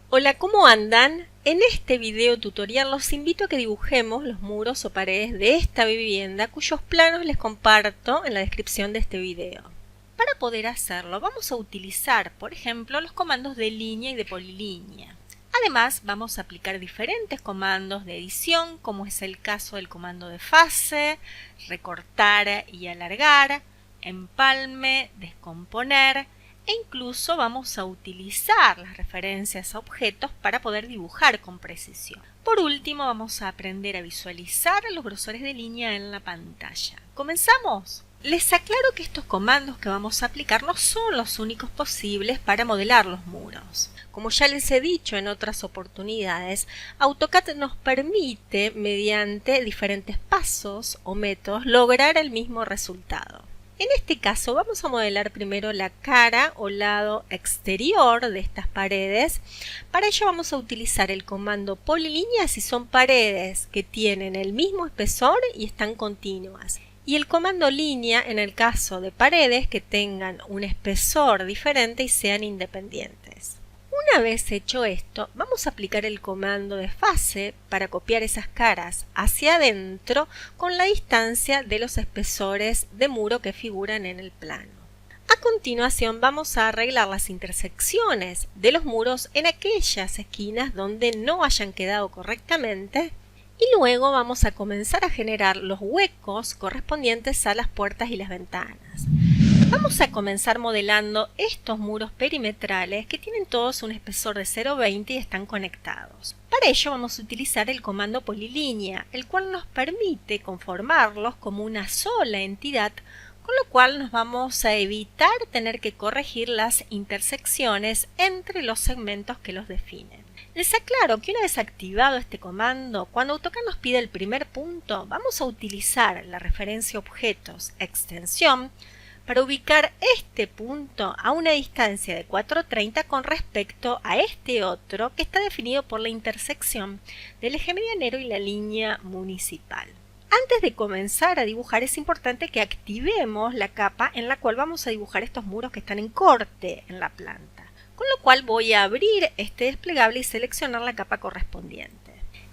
Hola, ¿cómo andan? En este video tutorial los invito a que dibujemos los muros o paredes de esta vivienda cuyos planos les comparto en la descripción de este video. Para poder hacerlo vamos a utilizar, por ejemplo, los comandos de línea y de polilínea. Además vamos a aplicar diferentes comandos de edición, como es el caso del comando de fase, recortar y alargar, empalme, descomponer, e incluso vamos a utilizar las referencias a objetos para poder dibujar con precisión. Por último, vamos a aprender a visualizar los grosores de línea en la pantalla. ¿Comenzamos? Les aclaro que estos comandos que vamos a aplicar no son los únicos posibles para modelar los muros. Como ya les he dicho en otras oportunidades, AutoCAD nos permite, mediante diferentes pasos o métodos, lograr el mismo resultado. En este caso vamos a modelar primero la cara o lado exterior de estas paredes. Para ello vamos a utilizar el comando polilínea si son paredes que tienen el mismo espesor y están continuas. Y el comando línea en el caso de paredes que tengan un espesor diferente y sean independientes. Una vez hecho esto, vamos a aplicar el comando de fase para copiar esas caras hacia adentro con la distancia de los espesores de muro que figuran en el plano. A continuación vamos a arreglar las intersecciones de los muros en aquellas esquinas donde no hayan quedado correctamente y luego vamos a comenzar a generar los huecos correspondientes a las puertas y las ventanas. Vamos a comenzar modelando estos muros perimetrales que tienen todos un espesor de 0,20 y están conectados. Para ello vamos a utilizar el comando polilínea, el cual nos permite conformarlos como una sola entidad, con lo cual nos vamos a evitar tener que corregir las intersecciones entre los segmentos que los definen. Les aclaro que una vez activado este comando, cuando AutoCAD nos pide el primer punto, vamos a utilizar la referencia objetos extensión para ubicar este punto a una distancia de 430 con respecto a este otro que está definido por la intersección del eje medianero y la línea municipal. Antes de comenzar a dibujar es importante que activemos la capa en la cual vamos a dibujar estos muros que están en corte en la planta, con lo cual voy a abrir este desplegable y seleccionar la capa correspondiente.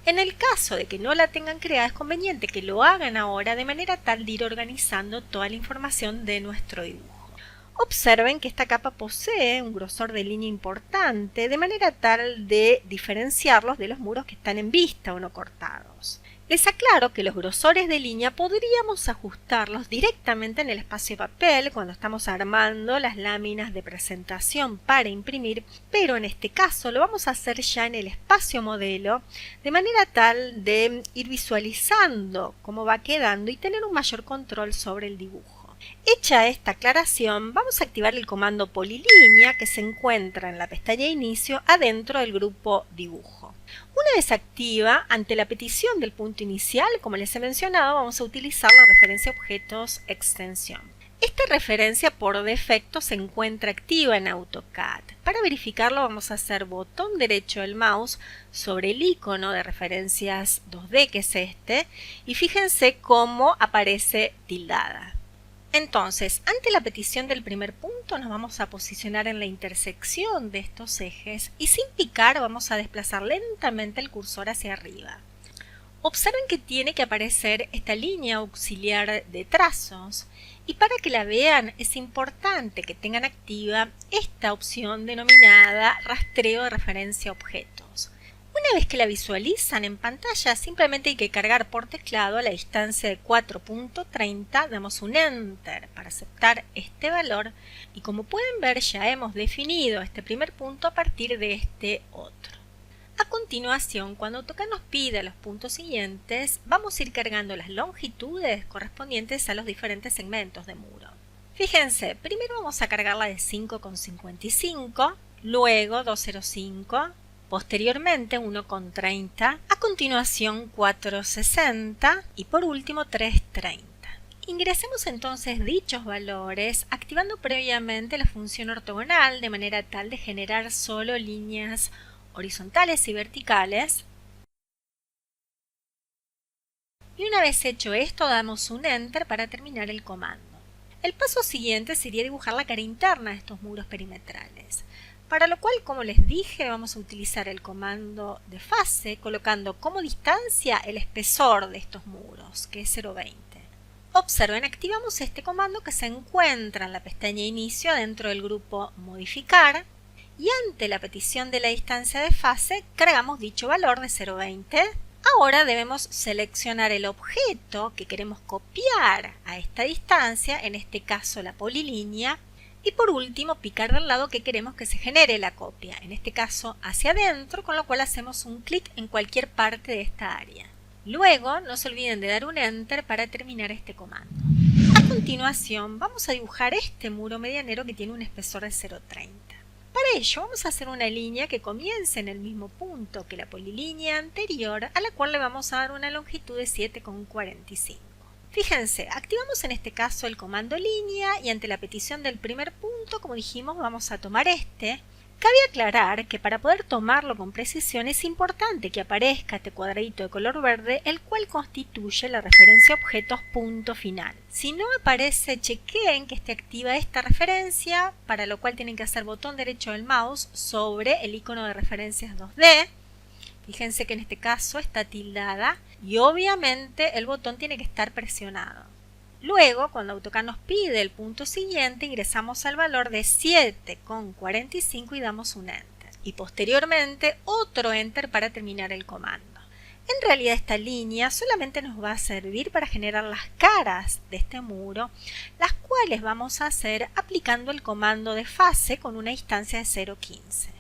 En el caso de que no la tengan creada, es conveniente que lo hagan ahora de manera tal de ir organizando toda la información de nuestro dibujo. Observen que esta capa posee un grosor de línea importante, de manera tal de diferenciarlos de los muros que están en vista o no cortados. Les aclaro que los grosores de línea podríamos ajustarlos directamente en el espacio de papel cuando estamos armando las láminas de presentación para imprimir, pero en este caso lo vamos a hacer ya en el espacio modelo, de manera tal de ir visualizando cómo va quedando y tener un mayor control sobre el dibujo. Hecha esta aclaración, vamos a activar el comando polilínea que se encuentra en la pestaña de inicio adentro del grupo dibujo. Una vez activa, ante la petición del punto inicial, como les he mencionado, vamos a utilizar la referencia objetos extensión. Esta referencia por defecto se encuentra activa en AutoCAD. Para verificarlo vamos a hacer botón derecho del mouse sobre el icono de referencias 2D, que es este, y fíjense cómo aparece tildada. Entonces, ante la petición del primer punto nos vamos a posicionar en la intersección de estos ejes y sin picar vamos a desplazar lentamente el cursor hacia arriba. Observen que tiene que aparecer esta línea auxiliar de trazos y para que la vean es importante que tengan activa esta opción denominada rastreo de referencia a objetos. Una vez que la visualizan en pantalla, simplemente hay que cargar por teclado a la distancia de 4.30, damos un Enter para aceptar este valor y como pueden ver ya hemos definido este primer punto a partir de este otro. A continuación, cuando AutoCAD nos pida los puntos siguientes, vamos a ir cargando las longitudes correspondientes a los diferentes segmentos de muro. Fíjense, primero vamos a cargar la de 5,55, luego 2,05, posteriormente 1,30, a continuación 4,60 y por último 3,30. Ingresemos entonces dichos valores activando previamente la función ortogonal de manera tal de generar solo líneas horizontales y verticales. Y una vez hecho esto, damos un Enter para terminar el comando. El paso siguiente sería dibujar la cara interna de estos muros perimetrales. Para lo cual, como les dije, vamos a utilizar el comando de fase, colocando como distancia el espesor de estos muros, que es 0,20. Observen, activamos este comando que se encuentra en la pestaña Inicio dentro del grupo Modificar, y ante la petición de la distancia de fase, cargamos dicho valor de 0,20. Ahora debemos seleccionar el objeto que queremos copiar a esta distancia, en este caso la polilínea, y por último picar del lado que queremos que se genere la copia, en este caso hacia adentro, con lo cual hacemos un clic en cualquier parte de esta área. Luego no se olviden de dar un Enter para terminar este comando. A continuación vamos a dibujar este muro medianero que tiene un espesor de 0,30. Para ello vamos a hacer una línea que comience en el mismo punto que la polilínea anterior, a la cual le vamos a dar una longitud de 7,45. Fíjense, activamos en este caso el comando línea y ante la petición del primer punto, como dijimos, vamos a tomar este. Cabe aclarar que para poder tomarlo con precisión es importante que aparezca este cuadradito de color verde, el cual constituye la referencia objetos punto final. Si no aparece, chequeen que esté activa esta referencia, para lo cual tienen que hacer botón derecho del mouse sobre el icono de referencias 2D. Fíjense que en este caso está tildada y obviamente el botón tiene que estar presionado. Luego, cuando AutoCAD nos pide el punto siguiente, ingresamos al valor de 7,45 y damos un Enter. Y posteriormente otro Enter para terminar el comando. En realidad esta línea solamente nos va a servir para generar las caras de este muro, las cuales vamos a hacer aplicando el comando de fase con una distancia de 0,15.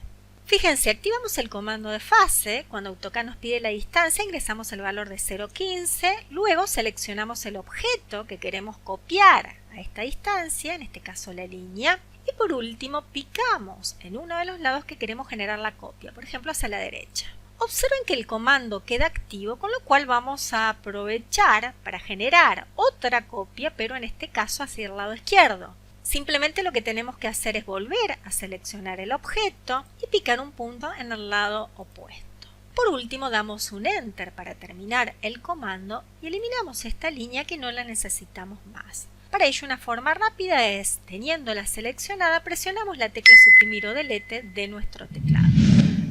Fíjense, activamos el comando de fase, cuando AutoCAD nos pide la distancia ingresamos el valor de 0,15, luego seleccionamos el objeto que queremos copiar a esta distancia, en este caso la línea, y por último picamos en uno de los lados que queremos generar la copia, por ejemplo hacia la derecha. Observen que el comando queda activo, con lo cual vamos a aprovechar para generar otra copia, pero en este caso hacia el lado izquierdo. Simplemente lo que tenemos que hacer es volver a seleccionar el objeto y picar un punto en el lado opuesto. Por último damos un Enter para terminar el comando y eliminamos esta línea que no la necesitamos más. Para ello una forma rápida es, teniéndola seleccionada, presionamos la tecla Suprimir o Delete de nuestro teclado.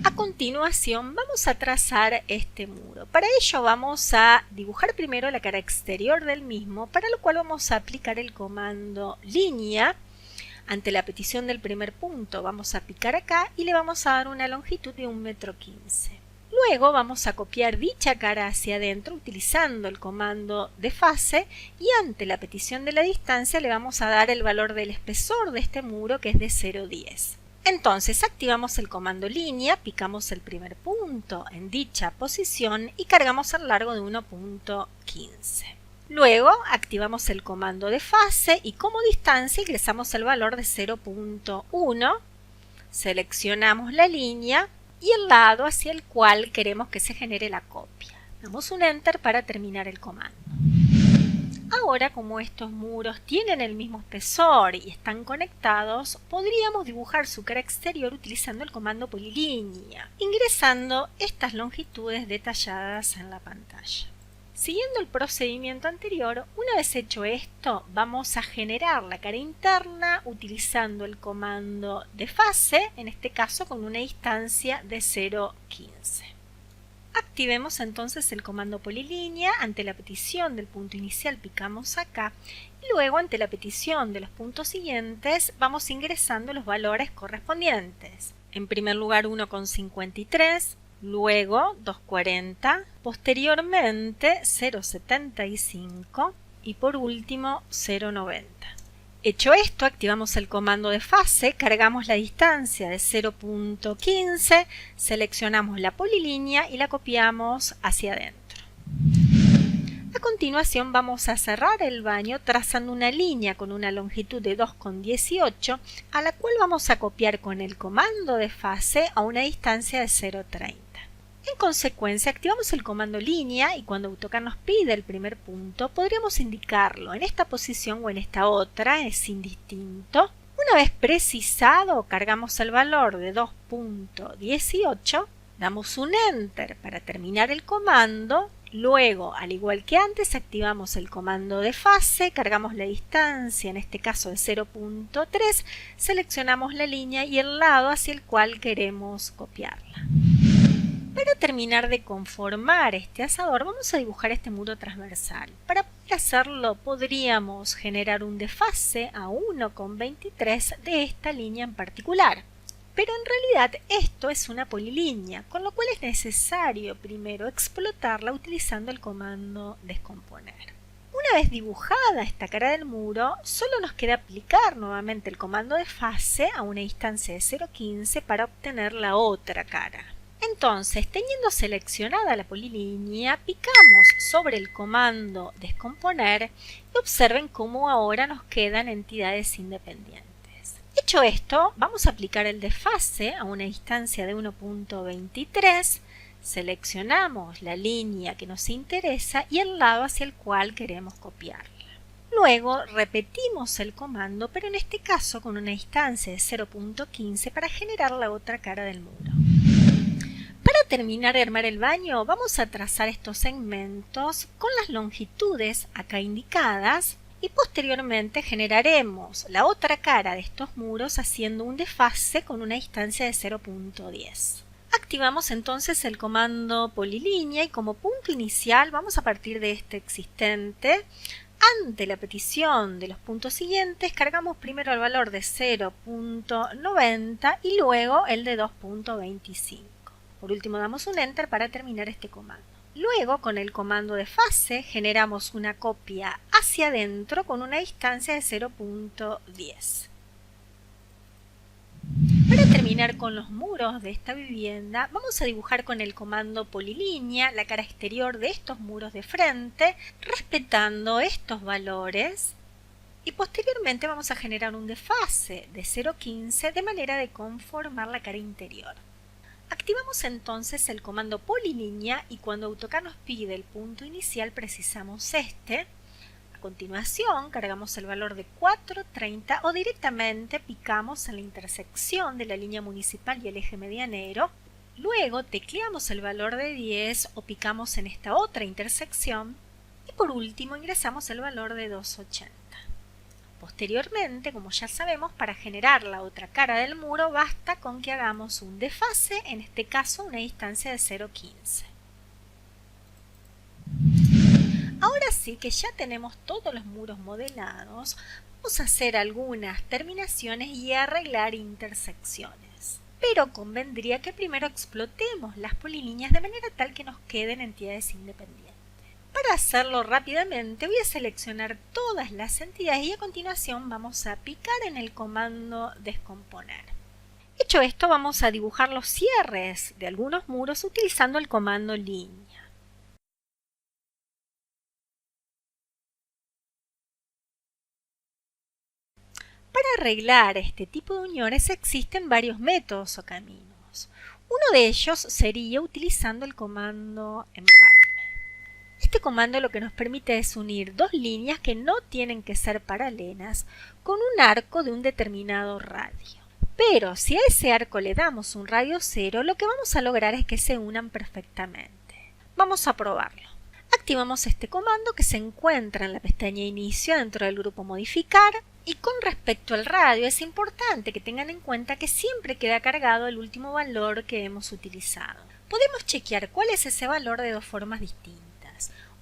A continuación vamos a trazar este muro. Para ello vamos a dibujar primero la cara exterior del mismo, para lo cual vamos a aplicar el comando línea. Ante la petición del primer punto vamos a picar acá y le vamos a dar una longitud de 1,15 m. Luego vamos a copiar dicha cara hacia adentro utilizando el comando de fase y ante la petición de la distancia le vamos a dar el valor del espesor de este muro, que es de 0,10. Entonces activamos el comando línea, picamos el primer punto en dicha posición y cargamos el largo de 1,15. Luego activamos el comando de fase y como distancia ingresamos el valor de 0,1, seleccionamos la línea y el lado hacia el cual queremos que se genere la copia. Damos un Enter para terminar el comando. Ahora, como estos muros tienen el mismo espesor y están conectados, podríamos dibujar su cara exterior utilizando el comando polilínea, ingresando estas longitudes detalladas en la pantalla. Siguiendo el procedimiento anterior, una vez hecho esto, vamos a generar la cara interna utilizando el comando de fase, en este caso con una distancia de 0,15. Activemos entonces el comando polilínea, ante la petición del punto inicial picamos acá y luego ante la petición de los puntos siguientes vamos ingresando los valores correspondientes. En primer lugar 1,53, luego 2,40, posteriormente 0,75 y por último 0,90. Hecho esto, activamos el comando de fase, cargamos la distancia de 0,15, seleccionamos la polilínea y la copiamos hacia adentro. A continuación vamos a cerrar el baño trazando una línea con una longitud de 2,18, a la cual vamos a copiar con el comando de fase a una distancia de 0,30. En consecuencia, activamos el comando línea y cuando AutoCAD nos pide el primer punto, podríamos indicarlo en esta posición o en esta otra, es indistinto. Una vez precisado, cargamos el valor de 2,18, damos un Enter para terminar el comando Luego, al igual que antes, activamos el comando de fase, cargamos la distancia, en este caso de 0.3, seleccionamos la línea y el lado hacia el cual queremos copiarla. Para terminar de conformar este asador, vamos a dibujar este muro transversal. Para poder hacerlo, podríamos generar un desfase a 1,23 de esta línea en particular. Pero en realidad esto es una polilínea, con lo cual es necesario primero explotarla utilizando el comando descomponer. Una vez dibujada esta cara del muro, solo nos queda aplicar nuevamente el comando de fase a una distancia de 0,15 para obtener la otra cara. Entonces, teniendo seleccionada la polilínea, picamos sobre el comando descomponer y observen cómo ahora nos quedan entidades independientes. Hecho esto, vamos a aplicar el desfase a una distancia de 1,23, seleccionamos la línea que nos interesa y el lado hacia el cual queremos copiarla. Luego repetimos el comando, pero en este caso con una distancia de 0,15 para generar la otra cara del muro. Para terminar de armar el baño, vamos a trazar estos segmentos con las longitudes acá indicadas y posteriormente generaremos la otra cara de estos muros haciendo un desfase con una distancia de 0,10. Activamos entonces el comando polilínea y como punto inicial vamos a partir de este existente. Ante la petición de los puntos siguientes, cargamos primero el valor de 0,90 y luego el de 2,25. Por último damos un Enter para terminar este comando. Luego, con el comando de fase, generamos una copia hacia adentro con una distancia de 0,10. Para terminar con los muros de esta vivienda, vamos a dibujar con el comando polilínea la cara exterior de estos muros de frente, respetando estos valores. Y posteriormente vamos a generar un desfase de 0,15 de manera de conformar la cara interior. Activamos entonces el comando polilínea y cuando AutoCAD nos pide el punto inicial precisamos este. A continuación cargamos el valor de 4,30 o directamente picamos en la intersección de la línea municipal y el eje medianero. Luego tecleamos el valor de 10 o picamos en esta otra intersección. Y por último ingresamos el valor de 2,80. Posteriormente, como ya sabemos, para generar la otra cara del muro basta con que hagamos un desfase, en este caso una distancia de 0,15. Ahora sí que ya tenemos todos los muros modelados, vamos a hacer algunas terminaciones y arreglar intersecciones. Pero convendría que primero explotemos las polilíneas de manera tal que nos queden entidades independientes. Para hacerlo rápidamente voy a seleccionar todas las entidades y a continuación vamos a picar en el comando descomponer. Hecho esto, vamos a dibujar los cierres de algunos muros utilizando el comando línea. Para arreglar este tipo de uniones existen varios métodos o caminos. Uno de ellos sería utilizando el comando empalme. Este comando lo que nos permite es unir dos líneas que no tienen que ser paralelas con un arco de un determinado radio. Pero si a ese arco le damos un radio 0, lo que vamos a lograr es que se unan perfectamente. Vamos a probarlo. Activamos este comando que se encuentra en la pestaña Inicio dentro del grupo Modificar. Y con respecto al radio es importante que tengan en cuenta que siempre queda cargado el último valor que hemos utilizado. Podemos chequear cuál es ese valor de dos formas distintas.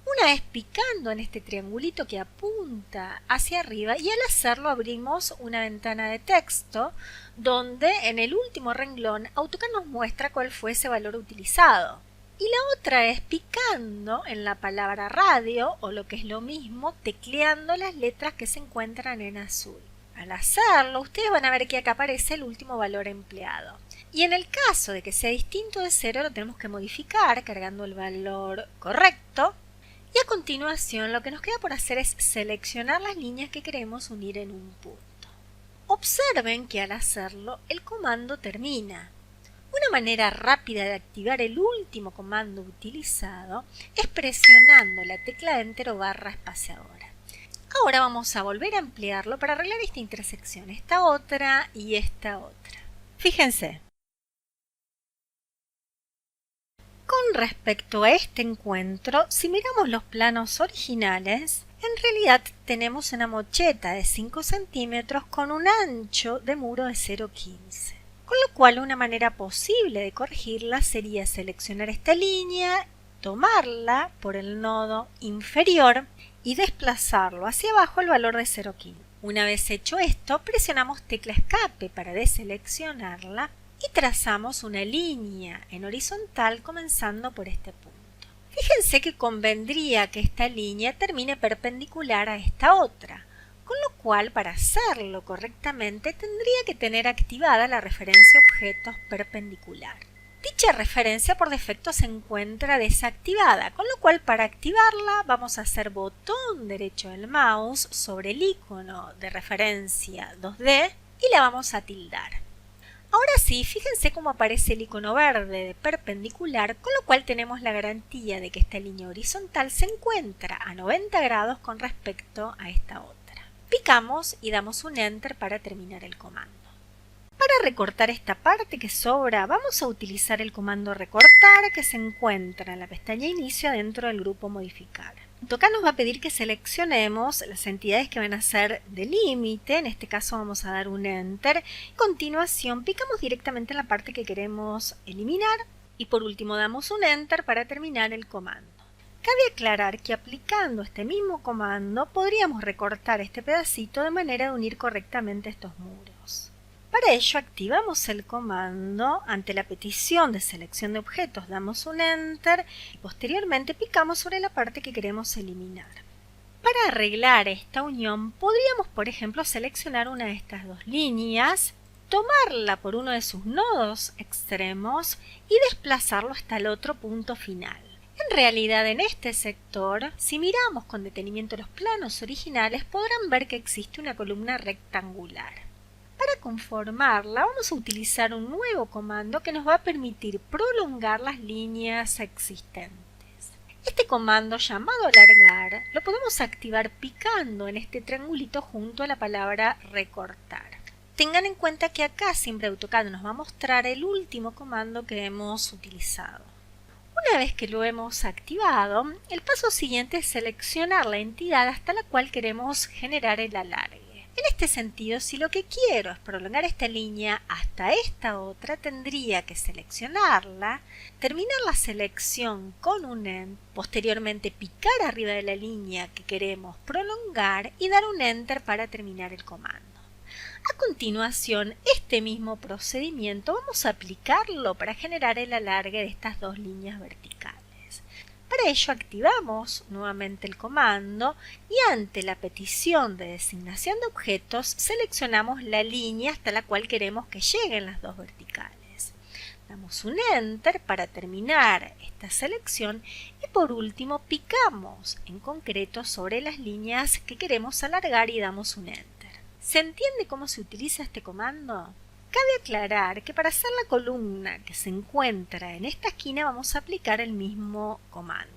Una es picando en este triangulito que apunta hacia arriba y al hacerlo abrimos una ventana de texto donde en el último renglón AutoCAD nos muestra cuál fue ese valor utilizado. Y la otra es picando en la palabra radio o lo que es lo mismo, tecleando las letras que se encuentran en azul. Al hacerlo, ustedes van a ver que acá aparece el último valor empleado. Y en el caso de que sea distinto de 0, lo tenemos que modificar cargando el valor correcto. Y a continuación lo que nos queda por hacer es seleccionar las líneas que queremos unir en un punto. Observen que al hacerlo el comando termina. Una manera rápida de activar el último comando utilizado es presionando la tecla Enter o barra espaciadora. Ahora vamos a volver a emplearlo para arreglar esta intersección, esta otra y esta otra. Fíjense. Con Con respecto a este encuentro, si miramos los planos originales, en realidad tenemos una mocheta de 5 centímetros con un ancho de muro de 0,15. Con lo cual una manera posible de corregirla sería seleccionar esta línea, tomarla por el nodo inferior y desplazarlo hacia abajo el valor de 0,15. Una vez hecho esto, presionamos tecla escape para deseleccionarla y trazamos una línea en horizontal comenzando por este punto. Fíjense que convendría que esta línea termine perpendicular a esta otra, con lo cual para hacerlo correctamente tendría que tener activada la referencia objetos perpendicular. Dicha referencia por defecto se encuentra desactivada, con lo cual para activarla vamos a hacer botón derecho del mouse sobre el icono de referencia 2D y la vamos a tildar. Ahora sí, fíjense cómo aparece el icono verde de perpendicular, con lo cual tenemos la garantía de que esta línea horizontal se encuentra a 90 grados con respecto a esta otra. Picamos y damos un Enter para terminar el comando. Para recortar esta parte que sobra, vamos a utilizar el comando recortar que se encuentra en la pestaña Inicio dentro del grupo Modificar. Acá nos va a pedir que seleccionemos las entidades que van a ser de límite, en este caso vamos a dar un Enter. A continuación picamos directamente en la parte que queremos eliminar y por último damos un Enter para terminar el comando. Cabe aclarar que aplicando este mismo comando podríamos recortar este pedacito de manera de unir correctamente estos muros. Para ello activamos el comando, ante la petición de selección de objetos damos un Enter y posteriormente picamos sobre la parte que queremos eliminar. Para arreglar esta unión podríamos por ejemplo seleccionar una de estas dos líneas, tomarla por uno de sus nodos extremos y desplazarlo hasta el otro punto final. En realidad en este sector, si miramos con detenimiento los planos originales podrán ver que existe una columna rectangular. Para conformarla vamos a utilizar un nuevo comando que nos va a permitir prolongar las líneas existentes. Este comando llamado alargar lo podemos activar picando en este triangulito junto a la palabra recortar. Tengan en cuenta que acá siempre AutoCAD nos va a mostrar el último comando que hemos utilizado. Una vez que lo hemos activado, el paso siguiente es seleccionar la entidad hasta la cual queremos generar el alargue. En este sentido, si lo que quiero es prolongar esta línea hasta esta otra, tendría que seleccionarla, terminar la selección con un Enter, posteriormente picar arriba de la línea que queremos prolongar y dar un Enter para terminar el comando. A continuación, este mismo procedimiento vamos a aplicarlo para generar el alargue de estas dos líneas verticales. Para ello activamos nuevamente el comando y ante la petición de designación de objetos seleccionamos la línea hasta la cual queremos que lleguen las dos verticales. Damos un Enter para terminar esta selección y por último picamos en concreto sobre las líneas que queremos alargar y damos un Enter. ¿Se entiende cómo se utiliza este comando? Cabe aclarar que para hacer la columna que se encuentra en esta esquina vamos a aplicar el mismo comando.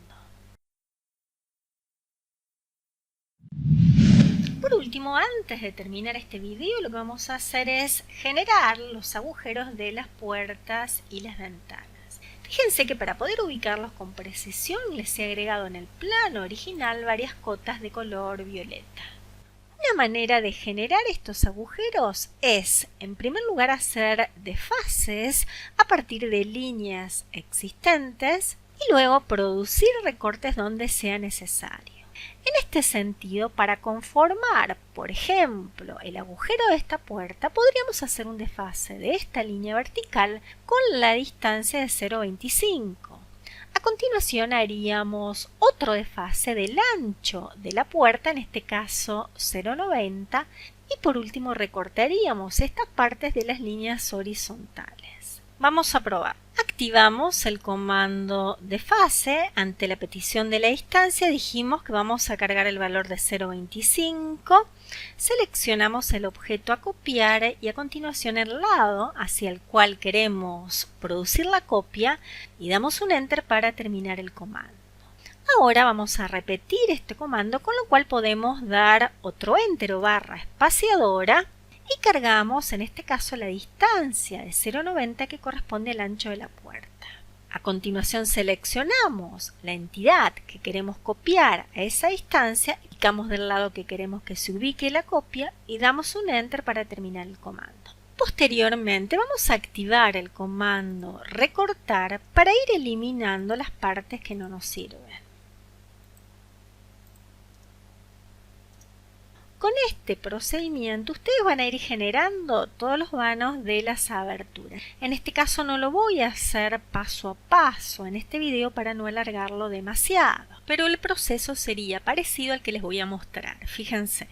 Por último, antes de terminar este video, lo que vamos a hacer es generar los agujeros de las puertas y las ventanas. Fíjense que para poder ubicarlos con precisión les he agregado en el plano original varias cotas de color violeta. Una manera de generar estos agujeros es, en primer lugar, hacer desfases a partir de líneas existentes y luego producir recortes donde sea necesario. En este sentido, para conformar, por ejemplo, el agujero de esta puerta, podríamos hacer un desfase de esta línea vertical con la distancia de 0,25. A continuación haríamos otro desfase del ancho de la puerta, en este caso 0,90, y por último recortaríamos estas partes de las líneas horizontales. Vamos a probar. Activamos el comando desfase. Ante la petición de la distancia dijimos que vamos a cargar el valor de 0,25. Seleccionamos el objeto a copiar y a continuación el lado hacia el cual queremos producir la copia y damos un Enter para terminar el comando. Ahora vamos a repetir este comando, con lo cual podemos dar otro Enter o barra espaciadora y cargamos en este caso la distancia de 0,90 que corresponde al ancho de la puerta. A continuación seleccionamos la entidad que queremos copiar a esa distancia, picamos del lado que queremos que se ubique la copia y damos un Enter para terminar el comando. Posteriormente vamos a activar el comando recortar para ir eliminando las partes que no nos sirven. Con este procedimiento ustedes van a ir generando todos los vanos de las aberturas. En este caso no lo voy a hacer paso a paso en este video para no alargarlo demasiado, pero el proceso sería parecido al que les voy a mostrar. Fíjense.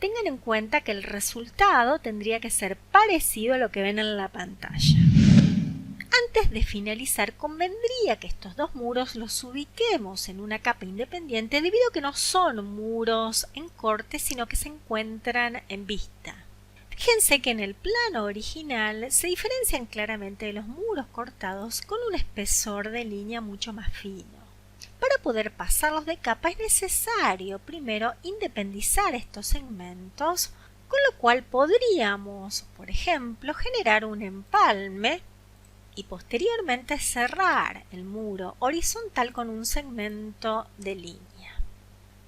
Tengan en cuenta que el resultado tendría que ser parecido a lo que ven en la pantalla. Antes de finalizar, convendría que estos dos muros los ubiquemos en una capa independiente debido a que no son muros en corte, sino que se encuentran en vista. Fíjense que en el plano original se diferencian claramente de los muros cortados con un espesor de línea mucho más fino. Para poder pasarlos de capa es necesario primero independizar estos segmentos, con lo cual podríamos, por ejemplo, generar un empalme y posteriormente cerrar el muro horizontal con un segmento de línea.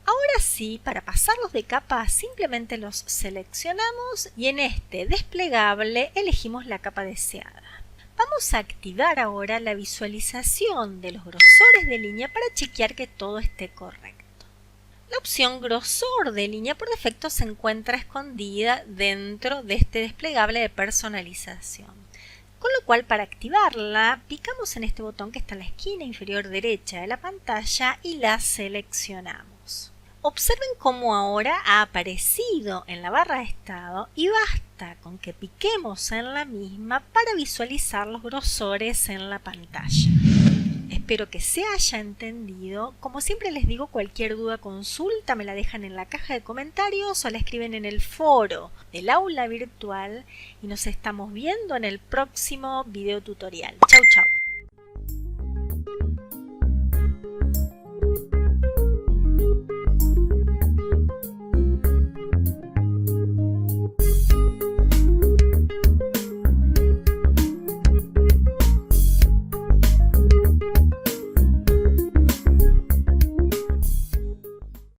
Ahora sí, para pasarlos de capa simplemente los seleccionamos y en este desplegable elegimos la capa deseada. Vamos a activar ahora la visualización de los grosores de línea para chequear que todo esté correcto. La opción grosor de línea por defecto se encuentra escondida dentro de este desplegable de personalización. Con lo cual, para activarla, picamos en este botón que está en la esquina inferior derecha de la pantalla y la seleccionamos. Observen cómo ahora ha aparecido en la barra de estado y basta con que piquemos en la misma para visualizar los grosores en la pantalla. Espero que se haya entendido. Como siempre les digo, cualquier duda o consulta me la dejan en la caja de comentarios o la escriben en el foro del aula virtual y nos estamos viendo en el próximo video tutorial. Chau, chau.